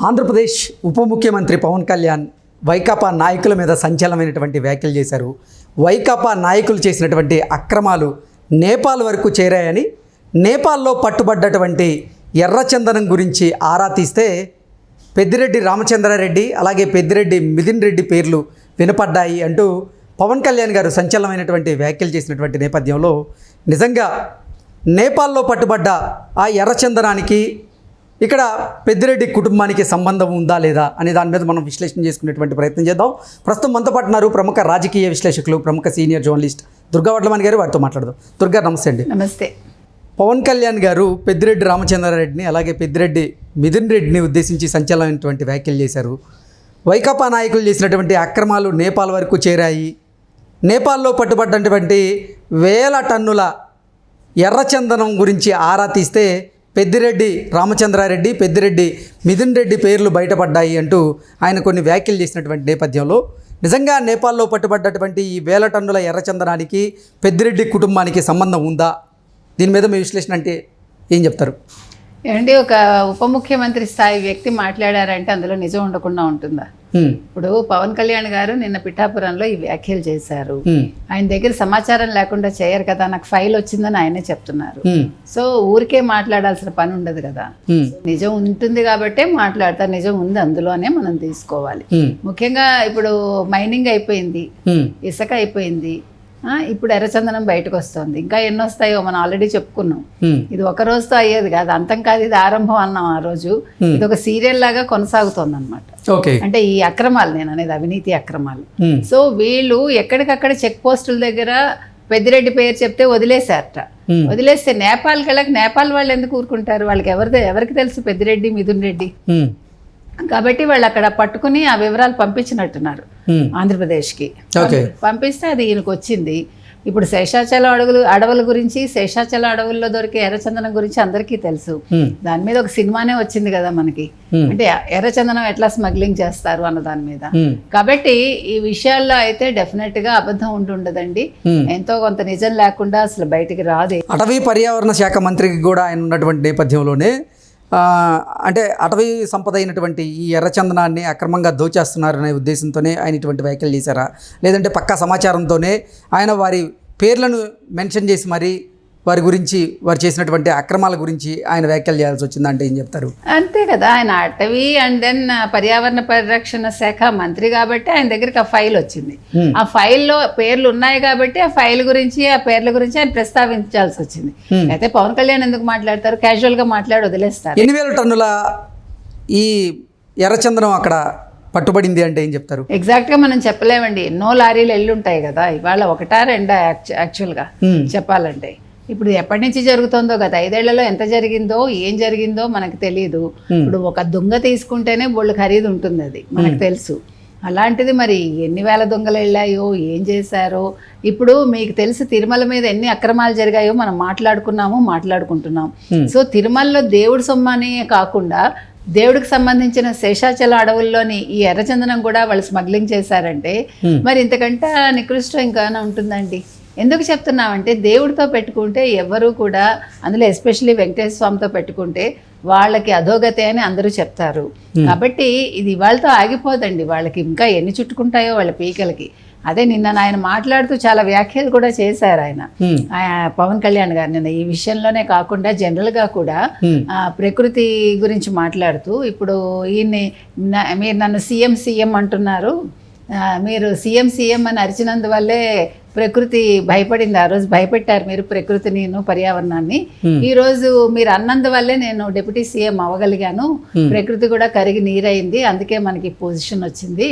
ఆంధ్రప్రదేశ్ ఉప ముఖ్యమంత్రి పవన్ కళ్యాణ్ వైకాపా నాయకుల మీద సంచలనమైనటువంటి వ్యాఖ్యలు చేశారు. వైకాపా నాయకులు చేసినటువంటి అక్రమాలు నేపాల్ వరకు చేరాయని, నేపాల్లో పట్టుబడ్డటువంటి ఎర్రచందనం గురించి ఆరా తీస్తే పెద్దిరెడ్డి రామచంద్రారెడ్డి అలాగే పెద్దిరెడ్డి మిథున్ రెడ్డి పేర్లు వినపడ్డాయి అంటూ పవన్ కళ్యాణ్ గారు సంచలనమైనటువంటి వ్యాఖ్యలు చేసినటువంటి నేపథ్యంలో నిజంగా నేపాల్లో పట్టుబడ్డ ఆ ఎర్రచందనానికి ఇక్కడ పెద్దిరెడ్డి కుటుంబానికి సంబంధం ఉందా లేదా అనే దాని మీద మనం విశ్లేషణ చేసుకునేటువంటి ప్రయత్నం చేద్దాం. ప్రస్తుతం మనతో పాటు ఉన్నారు ప్రముఖ రాజకీయ విశ్లేషకులు, ప్రముఖ సీనియర్ జర్నలిస్ట్ దుర్గా వడ్లమణి గారు. వారితో మాట్లాడదాం. దుర్గా, నమస్తే అండి. నమస్తే. పవన్ కళ్యాణ్ గారు పెద్దిరెడ్డి రామచంద్రారెడ్డిని అలాగే పెద్దిరెడ్డి మిథున్ రెడ్డిని ఉద్దేశించి సంచలనమైనటువంటి వ్యాఖ్యలు చేశారు. వైకాపా నాయకులు చేసినటువంటి అక్రమాలు నేపాల్ వరకు చేరాయి, నేపాల్లో పట్టుబడ్డటువంటి 1000 టన్నుల ఎర్రచందనం గురించి ఆరా తీస్తే పెద్దిరెడ్డి రామచంద్రారెడ్డి, పెద్దిరెడ్డి మిథున్ రెడ్డి పేర్లు బయటపడ్డాయి అంటూ ఆయన కొన్ని వ్యాఖ్యలు చేసినటువంటి నేపథ్యంలో నిజంగా నేపాల్లో పట్టుబడ్డటువంటి ఈ 1000 టన్నుల ఎర్రచందనానికి పెద్దిరెడ్డి కుటుంబానికి సంబంధం ఉందా? దీని మీద మీ విశ్లేషణ అంటే ఏం చెప్తారు? ఏమండి, ఒక ఉప ముఖ్యమంత్రి స్థాయి వ్యక్తి మాట్లాడారంటే అందులో నిజం ఉండకుండా ఉంటుందా? ఇప్పుడు పవన్ కళ్యాణ్ గారు నిన్న పిఠాపురంలో ఈ వ్యాఖ్యలు చేశారు. ఆయన దగ్గర సమాచారం లేకుండా చేయరు కదా, నాకు ఫైల్ వచ్చిందని ఆయనే చెప్తున్నారు. సో ఊరికే మాట్లాడాల్సిన పని ఉండదు కదా. నిజం ఉంటుంది కాబట్టే మాట్లాడతారు. నిజం ఉంది అందులోనే మనం తీసుకోవాలి. ముఖ్యంగా ఇప్పుడు మైనింగ్ అయిపోయింది, ఇసుక అయిపోయింది, ఇప్పుడు ఎర్రచందనం బయటకు వస్తుంది. ఇంకా ఎన్ని వస్తాయో మనం ఆల్రెడీ చెప్పుకున్నాం. ఇది ఒక రోజుతో అయ్యేది కాదు, అంతం కాదు, ఇది ఆరంభం అన్నాం ఆ రోజు. ఇది ఒక సీరియల్ లాగా కొనసాగుతోంది అనమాట. అంటే ఈ అక్రమాలు, నేను అనేది అవినీతి అక్రమాలు. సో వీళ్ళు ఎక్కడికక్కడ చెక్ పోస్టుల దగ్గర పెద్దిరెడ్డి పేరు చెప్తే వదిలేశారట. వదిలేస్తే నేపాల్కి వెళ్ళక నేపాల్ వాళ్ళు ఎందుకు ఊరుకుంటారు? వాళ్ళకి ఎవరికి తెలుసు పెద్దిరెడ్డి మిథున్ రెడ్డి? కాబట్టి వాళ్ళు అక్కడ పట్టుకుని ఆ వివరాలు పంపించినట్టున్నారు ఆంధ్రప్రదేశ్కి. పంపిస్తే అది ఈయనకు వచ్చింది. ఇప్పుడు శేషాచలం అడవుల గురించి, శేషాచలం అడవుల్లో దొరికే ఎర్రచందనం గురించి అందరికీ తెలుసు. దాని మీద ఒక సినిమానే వచ్చింది కదా మనకి, అంటే ఎర్రచందనం ఎట్లా స్మగ్లింగ్ చేస్తారు అన్న దాని మీద. కాబట్టి ఈ విషయాల్లో అయితే డెఫినెట్ గా అబద్ధం ఉండదండి. ఎంతో కొంత నిజం లేకుండా అసలు బయటికి రాదు. అటవీ పర్యావరణ శాఖ మంత్రికి కూడా ఆయన ఉన్నటువంటి నేపథ్యంలోనే అంటే అటవీ సంపద అయినటువంటి ఈ ఎర్రచందనాన్ని అక్రమంగా దోచేస్తున్నారనే ఉద్దేశంతోనే ఆయన ఇటువంటి వ్యాఖ్యలు చేశారా, లేదంటే పక్కా సమాచారంతోనే ఆయన వారి పేర్లను మెన్షన్ చేసి మరి వారి గురించి, వారు చేసినటువంటి అక్రమాల గురించి ఆయన వ్యాఖ్యలు చేయాల్సి వచ్చిందంటే ఏం చెప్తారు? అంతే కదా, ఆయన అటవీ అండ్ దెన్ పర్యావరణ పరిరక్షణ శాఖ మంత్రి కాబట్టి ఆయన దగ్గరికి ఆ ఫైల్ వచ్చింది. ఆ ఫైల్లో పేర్లు ఉన్నాయి కాబట్టి ఆ ఫైల్ గురించి, ఆ పేర్ల గురించి ఆయన ప్రస్తావించాల్సి వచ్చింది. అయితే పవన్ కళ్యాణ్ ఎందుకు మాట్లాడతారు? క్యాజువల్ గా మాట్లాడి వదిలేస్తారు. 8,000 టన్నుల ఈ ఎర్రచందనం అక్కడ పట్టుబడింది అంటే ఏం చెప్తారు? ఎగ్జాక్ట్ గా మనం చెప్పలేమండి. ఎన్నో లారీలు వెళ్ళి ఉంటాయి కదా, ఇవాళ 1 2 యాక్చువల్ గా చెప్పాలంటే. ఇప్పుడు ఎప్పటి నుంచి జరుగుతుందో, గత 5 ఏళ్లలో ఎంత జరిగిందో, ఏం జరిగిందో మనకు తెలియదు. ఇప్పుడు ఒక దొంగ తీసుకుంటేనే బోళ్ళు ఖరీదు ఉంటుంది, అది మనకు తెలుసు. అలాంటిది మరి ఎన్ని వేల దొంగలు వెళ్ళాయో, ఏం చేశారో. ఇప్పుడు మీకు తెలుసు తిరుమల మీద ఎన్ని అక్రమాలు జరిగాయో మనం మాట్లాడుకుంటున్నాం. సో తిరుమలలో దేవుడి సొమ్మనే కాకుండా దేవుడికి సంబంధించిన శేషాచల అడవుల్లోని ఈ ఎర్రచందనం కూడా వాళ్ళు స్మగ్లింగ్ చేశారంటే మరి ఇంతకంటే నికృష్టం ఇంకా ఉంటుందండి. ఎందుకు చెప్తున్నామంటే దేవుడితో పెట్టుకుంటే ఎవరు కూడా, అందులో ఎస్పెషల్లీ వెంకటేశ్వర స్వామితో పెట్టుకుంటే వాళ్ళకి అధోగతి అని అందరూ చెప్తారు. కాబట్టి ఇది వాళ్ళతో ఆగిపోదండి, వాళ్ళకి ఇంకా ఎన్ని చుట్టుకుంటాయో వాళ్ళ పీకలకి. అదే నిన్న ఆయన మాట్లాడుతూ చాలా వ్యాఖ్యలు కూడా చేశారు ఆయన పవన్ కళ్యాణ్ గారు. నిన్న ఈ విషయంలోనే కాకుండా జనరల్గా కూడా ప్రకృతి గురించి మాట్లాడుతూ, ఇప్పుడు ఈయన్ని మీరు నన్ను సీఎం అంటున్నారు, మీరు సీఎం అని అరిచినందువల్లే ప్రకృతి భయపడింది. ఆ రోజు భయపెట్టారు మీరు ప్రకృతిని, పర్యావరణాన్ని. ఈ రోజు మీరు అన్నందువల్లే నేను డిప్యూటీ సీఎం అవ్వగలిగాను, ప్రకృతి కూడా కరిగి నీరైంది, అందుకే మనకి పొజిషన్ వచ్చింది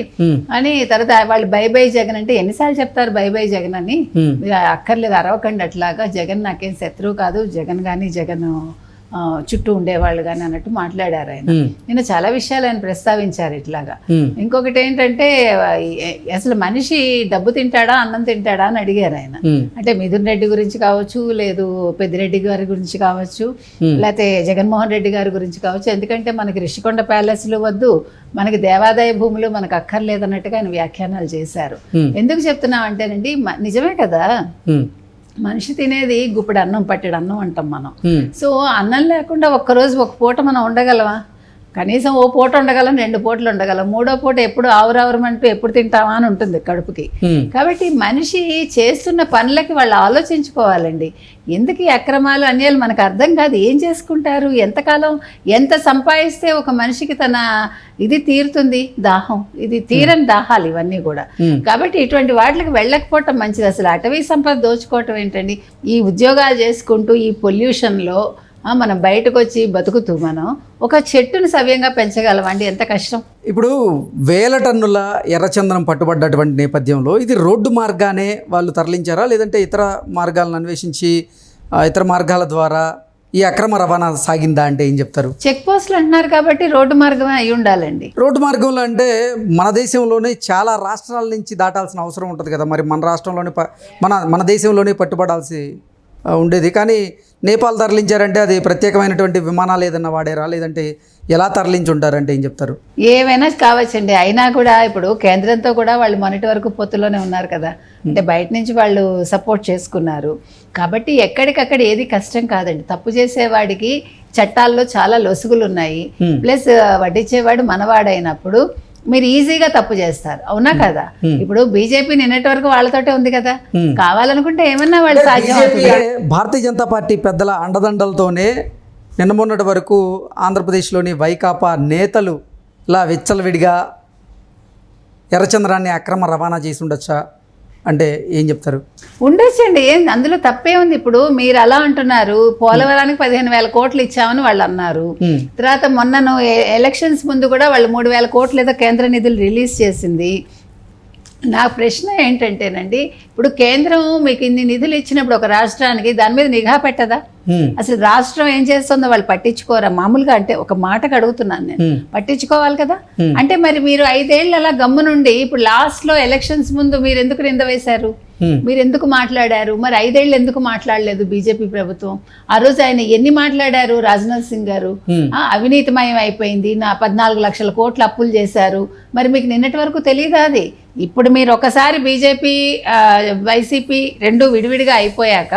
అని. తర్వాత వాళ్ళు బై జగన్ అంటే ఎన్నిసార్లు చెప్తారు బై జగన్ అని? మీరు అక్కర్లేదు, అరవకండి అట్లాగా. జగన్ నాకేం శత్రువు కాదు, జగన్ కానీ జగన్ చుట్టూ ఉండేవాళ్ళు కానీ అన్నట్టు మాట్లాడారు ఆయన. నేను చాలా విషయాలు ఆయన ప్రస్తావించారు ఇట్లాగా. ఇంకొకటి ఏంటంటే, అసలు మనిషి డబ్బు తింటాడా అన్నం తింటాడా అని అడిగారు ఆయన. అంటే మిథున్ రెడ్డి గురించి కావచ్చు, లేదు పెద్దిరెడ్డి గారి గురించి కావచ్చు, లేకపోతే జగన్మోహన్ రెడ్డి గారి గురించి కావచ్చు. ఎందుకంటే మనకి రిషికొండ ప్యాలెస్లు వద్దు, మనకి దేవాదాయ భూములు మనకు అక్కర్లేదన్నట్టుగా ఆయన వ్యాఖ్యానాలు చేశారు. ఎందుకు చెప్తున్నాం అంటేనండి, నిజమే కదా, మనిషి తినేది గుప్పెడు అన్నం పట్టెడు అన్నం అంటాం మనం. సో అన్నం లేకుండా ఒక్కరోజు ఒక పూట మనం ఉండగలమా? కనీసం ఓ పూట ఉండగలం, 2 పూటలు ఉండగలం, 3వ పూట ఎప్పుడు ఆవురావరమంటూ ఎప్పుడు తింటామా అని ఉంటుంది కడుపుకి. కాబట్టి మనిషి చేస్తున్న పనులకి వాళ్ళు ఆలోచించుకోవాలండి. ఎందుకు ఈ అక్రమాలు అన్యాయాలు మనకు అర్థం కాదు. ఏం చేసుకుంటారు, ఎంతకాలం, ఎంత సంపాదిస్తే ఒక మనిషికి తన ఇది తీరుతుంది, దాహం, ఇది తీరని దాహాలు ఇవన్నీ కూడా. కాబట్టి ఇటువంటి వాటికి వెళ్ళకపోవటం మంచిది. అసలు అటవీ సంపద దోచుకోవటం ఏంటండి? ఈ ఉద్యోగాలు చేసుకుంటూ ఈ పొల్యూషన్లో మనం బయటకు వచ్చి బతుకుతూ మనం ఒక చెట్టును సవ్యంగా పెంచగలమండి? ఎంత కష్టం. ఇప్పుడు వేల టన్నుల ఎర్రచందనం పట్టుబడ్డటువంటి నేపథ్యంలో ఇది రోడ్డు మార్గానే వాళ్ళు తరలించారా, లేదంటే ఇతర మార్గాలను అన్వేషించి ఇతర మార్గాల ద్వారా ఈ అక్రమ రవాణా సాగిందా అంటే ఏం చెప్తారు? చెక్ పోస్టులు అంటున్నారు కాబట్టి రోడ్డు మార్గమే అయి ఉండాలండి. రోడ్డు మార్గంలో అంటే మన దేశంలోనే చాలా రాష్ట్రాల నుంచి దాటాల్సిన అవసరం ఉంటుంది కదా. మరి మన రాష్ట్రంలోనే మన దేశంలోనే పట్టుబడాల్సి ఉండేది, కానీ నేపాల్ తరలించారంటే అది ప్రత్యేకమైనటువంటి విమానాలు ఏదన్నా వాడారా, లేదంటే ఎలా తరలించి ఉంటారంటే ఏం చెప్తారు? ఏమైనా కావచ్చండి. అయినా కూడా ఇప్పుడు కేంద్రంతో కూడా వాళ్ళు మొన్నటి వరకు పొత్తులోనే ఉన్నారు కదా, అంటే బయట నుంచి వాళ్ళు సపోర్ట్ చేసుకున్నారు కాబట్టి ఎక్కడికక్కడ ఏది కష్టం కాదండి. తప్పు చేసేవాడికి చట్టాల్లో చాలా లొసుగులు ఉన్నాయి. ప్లస్ వడ్డించేవాడు మనవాడైనప్పుడు మీరు ఈజీగా తప్పు చేస్తారు, అవునా కదా? ఇప్పుడు బీజేపీ నిన్నటి వరకు వాళ్ళతోటే ఉంది కదా, కావాలనుకుంటే ఏమన్నా వాళ్ళు సాధ్యం. భారతీయ జనతా పార్టీ పెద్దల అండదండలతోనే నిన్న మొన్నటి వరకు ఆంధ్రప్రదేశ్లోని వైకాపా నేతలు ఇలా విచ్చలవిడిగా ఎర్రచంద్రాన్ని అక్రమ రవాణా చేసి ఉండొచ్చా అంటే ఏం చెప్తారు? ఉండొచ్చండి, ఏం అందులో తప్పే ఉంది. ఇప్పుడు మీరు అలా అంటున్నారు, పోలవరానికి 15,000 కోట్లు ఇచ్చామని వాళ్ళు అన్నారు. తర్వాత మొన్నను ఎలక్షన్స్ ముందు కూడా వాళ్ళు 3,000 కోట్లు ఏదో కేంద్ర నిధులు రిలీజ్ చేసింది. నా ప్రశ్న ఏంటంటేనండి, ఇప్పుడు కేంద్రం మీకు ఇన్ని నిధులు ఇచ్చినప్పుడు ఒక రాష్ట్రానికి దాని మీద నిఘా పెట్టదా? అసలు రాష్ట్రం ఏం చేస్తుందో వాళ్ళు పట్టించుకోరా? మామూలుగా అంటే ఒక మాటకు అడుగుతున్నాను నేను, పట్టించుకోవాలి కదా. అంటే మరి మీరు 5 ఏళ్ళు అలా గమ్ము నుండి ఇప్పుడు లాస్ట్లో ఎలక్షన్స్ ముందు మీరు ఎందుకు నింద వేశారు? మీరు ఎందుకు మాట్లాడారు? మరి 5 ఏళ్ళు ఎందుకు మాట్లాడలేదు బీజేపీ ప్రభుత్వం? ఆ రోజు ఆయన ఎన్ని మాట్లాడారు? రాజ్నాథ్ సింగ్ గారు అవినీతిమయం అయిపోయింది, నా 14 లక్షల కోట్ల అప్పులు చేశారు. మరి మీకు నిన్నటి వరకు తెలియదా అది? ఇప్పుడు మీరు ఒకసారి బీజేపీ వైసీపీ రెండు విడివిడిగా అయిపోయాక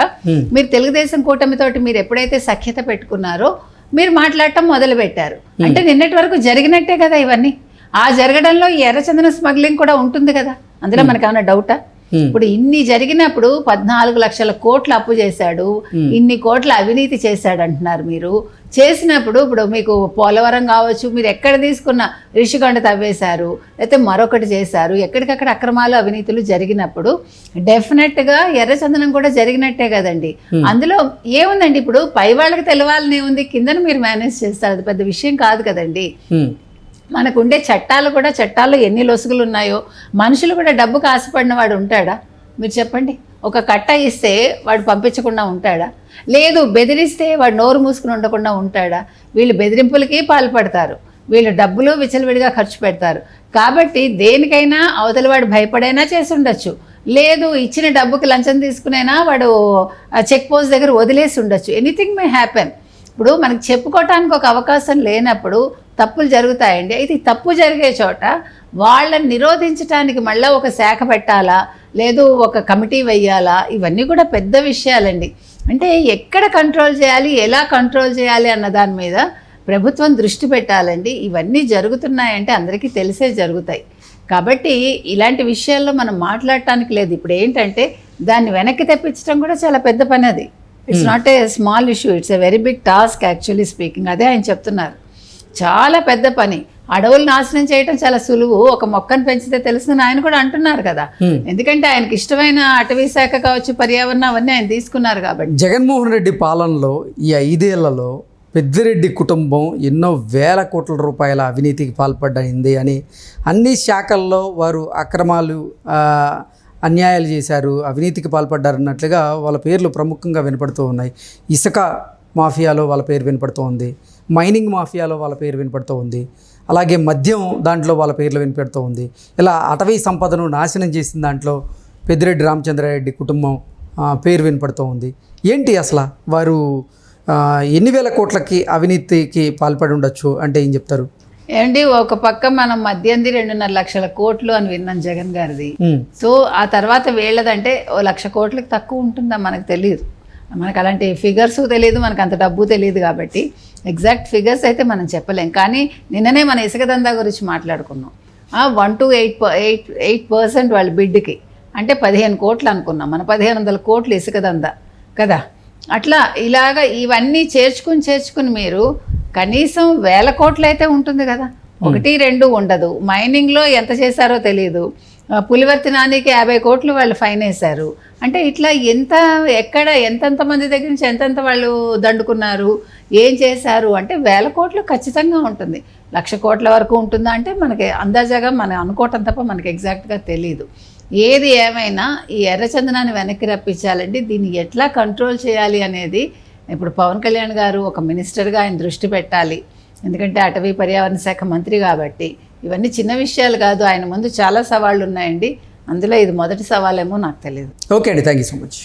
మీరు తెలుగుదేశం కూటమితోటి మీరు ఎప్పుడైతే సఖ్యత పెట్టుకున్నారో మీరు మాట్లాడటం మొదలు పెట్టారు. అంటే నిన్నటి వరకు జరిగినట్టే కదా ఇవన్నీ. ఆ జరగడంలో ఈ ఎర్రచందన స్మగ్లింగ్ కూడా ఉంటుంది కదా, అందులో మనకు ఏమైనా డౌటా? ఇప్పుడు ఇన్ని జరిగినప్పుడు 14 లక్షల కోట్ల అప్పు చేశాడు, ఇన్ని కోట్ల అవినీతి చేశాడు అంటున్నారు మీరు. చేసినప్పుడు ఇప్పుడు మీకు పోలవరం కావచ్చు, మీరు ఎక్కడ తీసుకున్న రిషికొండ తవ్వేశారు, లేకపోతే మరొకటి చేశారు, ఎక్కడికక్కడ అక్రమాలు అవినీతులు జరిగినప్పుడు డెఫినెట్గా ఎర్రచందనం కూడా జరిగినట్టే కదండి. అందులో ఏముందండి, ఇప్పుడు పై వాళ్ళకి తెలవాలని ఉంది, కిందన మీరు మేనేజ్ చేస్తారు, అది పెద్ద విషయం కాదు కదండి. మనకుండే చట్టాలు కూడా, చట్టాల్లో ఎన్ని లొసుగులు ఉన్నాయో. మనుషులు కూడా డబ్బుకు ఆశపడిన వాడు ఉంటాడా? మీరు చెప్పండి. ఒక కట్ట ఇస్తే వాడు పంపించకుండా ఉంటాడా? లేదు, బెదిరిస్తే వాడు నోరు మూసుకుని ఉండకుండా ఉంటాడా? వీళ్ళు బెదిరింపులకి పాల్పడతారు, వీళ్ళు డబ్బులు విచ్చలవిడిగా ఖర్చు పెడతారు. కాబట్టి దేనికైనా అవతల వాడు భయపడైనా చేసి ఉండొచ్చు, లేదు ఇచ్చిన డబ్బుకి లంచం తీసుకునైనా వాడు చెక్ పోస్ట్ దగ్గర వదిలేసి ఉండొచ్చు. Anything may happen. ఇప్పుడు మనకి చెప్పుకోవటానికి ఒక అవకాశం లేనప్పుడు తప్పులు జరుగుతాయండి. అయితే తప్పు జరిగే చోట వాళ్ళని నిరోధించడానికి మళ్ళీ ఒక శాఖ పెట్టాలా, లేదు ఒక కమిటీ వెయ్యాలా, ఇవన్నీ కూడా పెద్ద విషయాలండి. అంటే ఎక్కడ కంట్రోల్ చేయాలి, ఎలా కంట్రోల్ చేయాలి అన్న దాని మీద ప్రభుత్వం దృష్టి పెట్టాలండి. ఇవన్నీ జరుగుతున్నాయంటే అందరికీ తెలిసే జరుగుతాయి. కాబట్టి ఇలాంటి విషయాల్లో మనం మాట్లాడటానికి లేదు. ఇప్పుడు ఏంటంటే దాన్ని వెనక్కి తెప్పించడం కూడా చాలా పెద్ద పని. అది it's not a small issue, it's a very big task actually speaking. అదే ఆయన చెప్తున్నారు, చాలా పెద్ద పని. అడవులు నాశనం చేయడం చాలా సులువు, ఒక మొక్కను పెంచితే తెలుస్తుందని ఆయన కూడా అంటున్నారు కదా. ఎందుకంటే ఆయనకి ఇష్టమైన అటవీ శాఖ కావచ్చు, పర్యావరణం అవన్నీ ఆయన తీసుకున్నారు కాబట్టి. జగన్మోహన్ రెడ్డి పాలనలో ఈ 5 ఏళ్లలో పెద్దిరెడ్డి కుటుంబం ఎన్నో వేల కోట్ల రూపాయల అవినీతికి పాల్పడింది అని, అన్ని శాఖల్లో వారు అక్రమాలు అన్యాయాలు చేశారు, అవినీతికి పాల్పడ్డారన్నట్లుగా వాళ్ళ పేర్లు ప్రముఖంగా వినపడుతూ ఉన్నాయి. ఇసుక మాఫియాలో వాళ్ళ పేరు వినపడుతూ ఉంది, మైనింగ్ మాఫియాలో వాళ్ళ పేరు వినపడుతూ ఉంది, అలాగే మద్యం దాంట్లో వాళ్ళ పేర్లు వినపడుతూ ఉంది. ఇలా అటవీ సంపదను నాశనం చేసిన దాంట్లో పెద్దిరెడ్డి రామచంద్రారెడ్డి కుటుంబం పేరు వినపడుతూ ఉంది. ఏంటి అసలు వారు ఎన్ని వేల కోట్లకి అవినీతికి పాల్పడి ఉండొచ్చు అంటే ఏం చెప్తారు? ఏంటి, ఒక పక్క మనం మద్యంది 2.5 లక్షల కోట్లు అని విన్నాం జగన్ గారిది. సో ఆ తర్వాత వీళ్ళదంటే 1 లక్ష కోట్లకి తక్కువ ఉంటుందా మనకు తెలియదు. మనకు అలాంటి ఫిగర్స్ తెలియదు, మనకు అంత డబ్బు తెలియదు కాబట్టి ఎగ్జాక్ట్ ఫిగర్స్ అయితే మనం చెప్పలేం. కానీ నిన్ననే మన ఇసుక దందా గురించి మాట్లాడుకున్నాం. 1 to 8% వాళ్ళ బిడ్కి అంటే 15 కోట్లు అనుకున్నాం. మన 1500 కోట్లు ఇసుక దందా కదా. అట్లా ఇలాగా ఇవన్నీ చేర్చుకుని మీరు కనీసం 1000 కోట్లు అయితే ఉంటుంది కదా, 1-2 ఉండదు. మైనింగ్లో ఎంత చేశారో తెలియదు. పులివర్తి నానికి 50 కోట్లు వాళ్ళు ఫైన్ వేశారు. అంటే ఇట్లా ఎక్కడ ఎంతెంతమంది దగ్గర నుంచి ఎంతెంత వాళ్ళు దండుకున్నారు, ఏం చేశారు అంటే 1000 కోట్లు ఖచ్చితంగా ఉంటుంది. 1,00,000 కోట్ల వరకు ఉంటుందా అంటే మనకి అందాజాగా మనం అనుకోవటం తప్ప మనకి ఎగ్జాక్ట్గా తెలియదు. ఏది ఏమైనా ఈ ఎర్రచందనాన్ని వెనక్కి రప్పించాలంటే దీన్ని ఎట్లా కంట్రోల్ చేయాలి అనేది ఇప్పుడు పవన్ కళ్యాణ్ గారు ఒక మినిస్టర్గా ఆయన దృష్టి పెట్టాలి. ఎందుకంటే అటవీ పర్యావరణ శాఖ మంత్రి కాబట్టి ఇవన్నీ చిన్న విషయాలు కాదు. ఆయన ముందు చాలా సవాళ్ళు ఉన్నాయండి. అందులో ఇది మొదటి సవాలేమో నాకు తెలియదు. ఓకే అండి, థ్యాంక్ యూ సో మచ్.